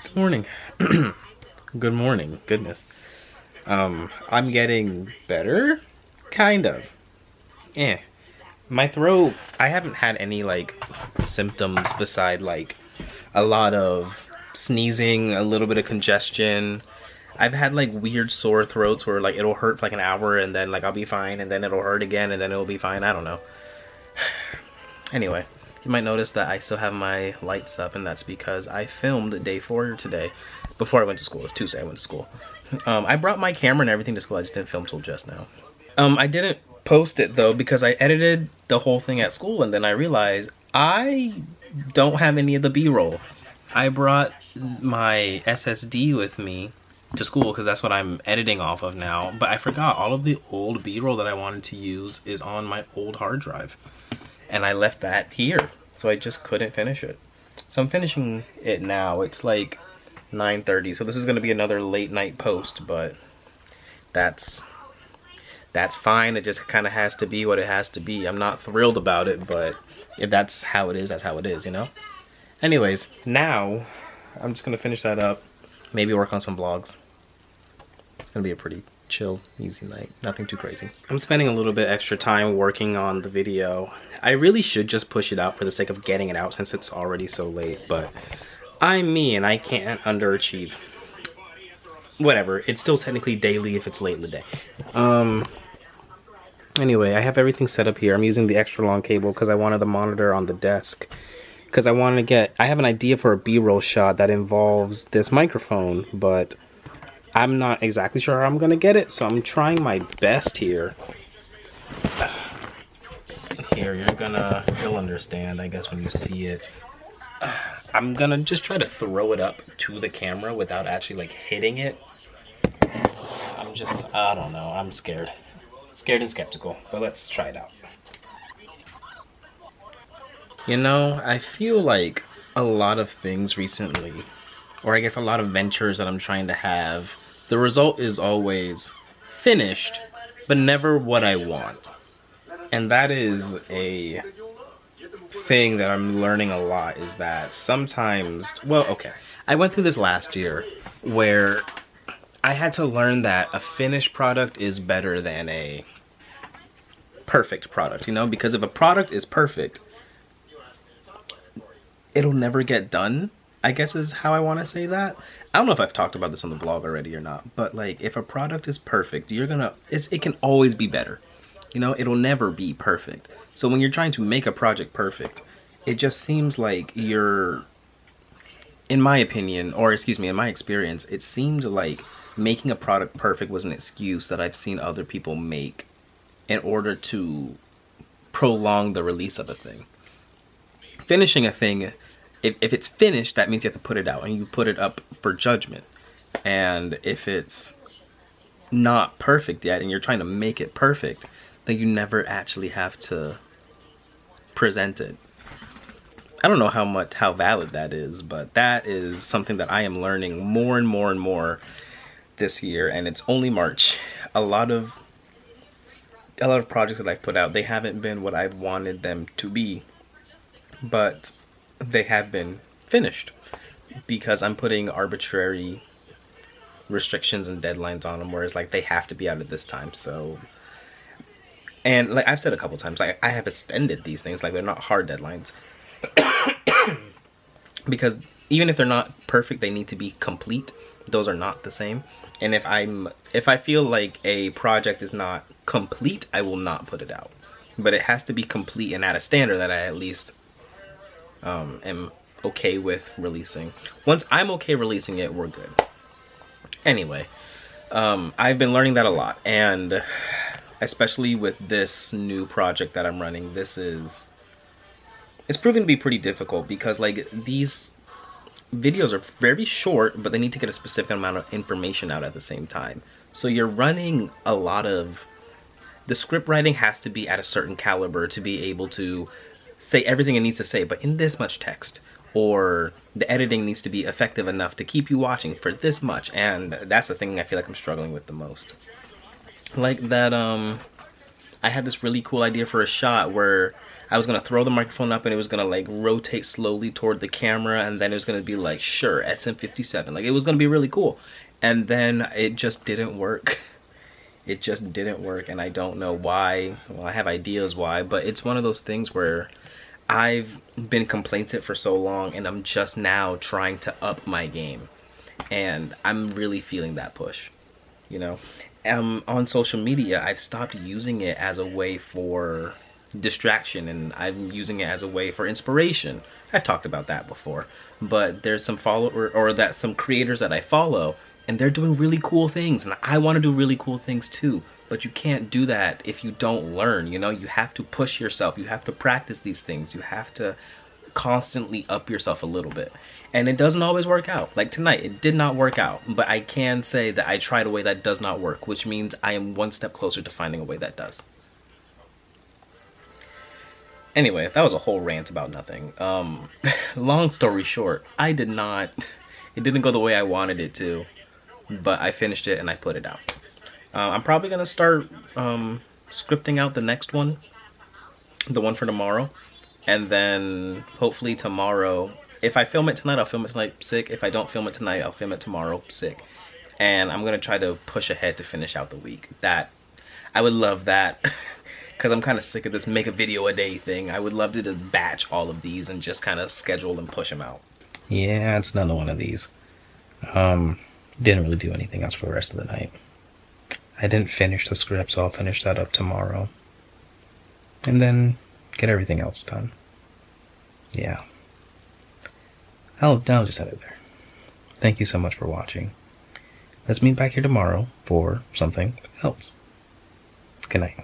Good morning. Good morning. Goodness. I'm getting better, kind of. Eh. My throat, I haven't had any like symptoms beside like a lot of sneezing, a little bit of congestion. I've had like weird sore throats where like it'll hurt for like an hour and then like I'll be fine and then it'll hurt again and then it'll be fine. I don't know. Anyway, you might notice that I still have my lights up, and that's because I filmed day 4 today before I went to school. It's Tuesday, I went to school. I brought my camera and everything to school, I just didn't film till just now. I didn't post it though because I edited the whole thing at school and then I realized I don't have any of the B-roll. I brought my SSD with me to school because that's what I'm editing off of now, but I forgot all of the old B-roll that I wanted to use is on my old hard drive. And I left that here, so I just couldn't finish it. So I'm finishing it now. It's like 9:30, so this is gonna be another late night post, but that's fine. It just kind of has to be what it has to be. I'm not thrilled about it, but if that's how it is, that's how it is, you know? Anyways, now I'm just gonna finish that up, maybe work on some vlogs. It's gonna be a pretty chill, easy night. Nothing too crazy. I'm spending a little bit extra time working on the video. I really should just push it out for the sake of getting it out since it's already so late, but I'm me and I can't underachieve. Whatever, it's still technically daily if it's late in the day. Anyway, I have everything set up here. I'm using the extra long cable because I wanted the monitor on the desk. Because I have an idea for a B-roll shot that involves this microphone, but I'm not exactly sure how I'm gonna get it, so I'm trying my best here. Here, you'll understand, I guess, when you see it. I'm gonna just try to throw it up to the camera without actually, like, hitting it. I don't know, I'm scared. Scared and skeptical, but let's try it out. You know, I feel like a lot of things recently, or I guess a lot of ventures that I'm trying to have, the result is always finished, but never what I want. And that is a thing that I'm learning a lot, is that sometimes, well, okay, I went through this last year where I had to learn that a finished product is better than a perfect product, you know? Because if a product is perfect, it'll never get done, I guess is how I want to say that. I don't know if I've talked about this on the blog already or not, but like if a product is perfect, it can always be better. You know, it'll never be perfect. So when you're trying to make a project perfect, it just seems like in my opinion, or excuse me, in my experience, it seemed like making a product perfect was an excuse that I've seen other people make in order to prolong the release of a thing. Finishing a thing, if it's finished, that means you have to put it out and you put it up for judgment. And if it's not perfect yet and you're trying to make it perfect, then you never actually have to present it. I don't know how valid that is, but that is something that I am learning more and more and more this year, and it's only March. A lot of projects that I've put out, they haven't been what I've wanted them to be, but they have been finished because I'm putting arbitrary restrictions and deadlines on them, whereas like they have to be out at this time. So, and like I've said a couple times, I have extended these things, like they're not hard deadlines because even if they're not perfect, they need to be complete. Those are not the same. And if I feel like a project is not complete, I will not put it out, but it has to be complete and at a standard that I at least am okay with releasing. Once I'm okay releasing it, we're good. Anyway, I've been learning that a lot, and especially with this new project that I'm running, it's proven to be pretty difficult because like these videos are very short, but they need to get a specific amount of information out at the same time. So you're running a lot of, the script writing has to be at a certain caliber to be able to say everything it needs to say, but in this much text, or the editing needs to be effective enough to keep you watching for this much, and that's the thing I feel like I'm struggling with the most. Like that, I had this really cool idea for a shot where I was gonna throw the microphone up and it was gonna like rotate slowly toward the camera, and then it was gonna be like, sure, SM57. Like, it was gonna be really cool. And then it just didn't work. It just didn't work, and I don't know why. Well, I have ideas why, but it's one of those things where I've been complacent for so long, and I'm just now trying to up my game. And I'm really feeling that push, you know? On social media, I've stopped using it as a way for distraction, and I'm using it as a way for inspiration. I've talked about that before, but there's some some creators that I follow, and they're doing really cool things, and I want to do really cool things too. But you can't do that if you don't learn, you know? You have to push yourself, you have to practice these things, you have to constantly up yourself a little bit. And it doesn't always work out. Like tonight, it did not work out, but I can say that I tried a way that does not work, which means I am one step closer to finding a way that does. Anyway, that was a whole rant about nothing. Long story short, it didn't go the way I wanted it to, but I finished it and I put it out. I'm probably gonna start scripting out the next one, the one for tomorrow, and then hopefully tomorrow, if I film it tonight, I'll film it tonight, sick. If I don't film it tonight, I'll film it tomorrow, sick. And I'm gonna try to push ahead to finish out the week. I would love that. Because I'm kind of sick of this make a video a day thing. I would love to just batch all of these and just kind of schedule and push them out. Yeah, it's another one of these. Didn't really do anything else for the rest of the night. I didn't finish the script, so I'll finish that up tomorrow. And then get everything else done. Yeah. I'll just have it there. Thank you so much for watching. Let's meet back here tomorrow for something else. Good night.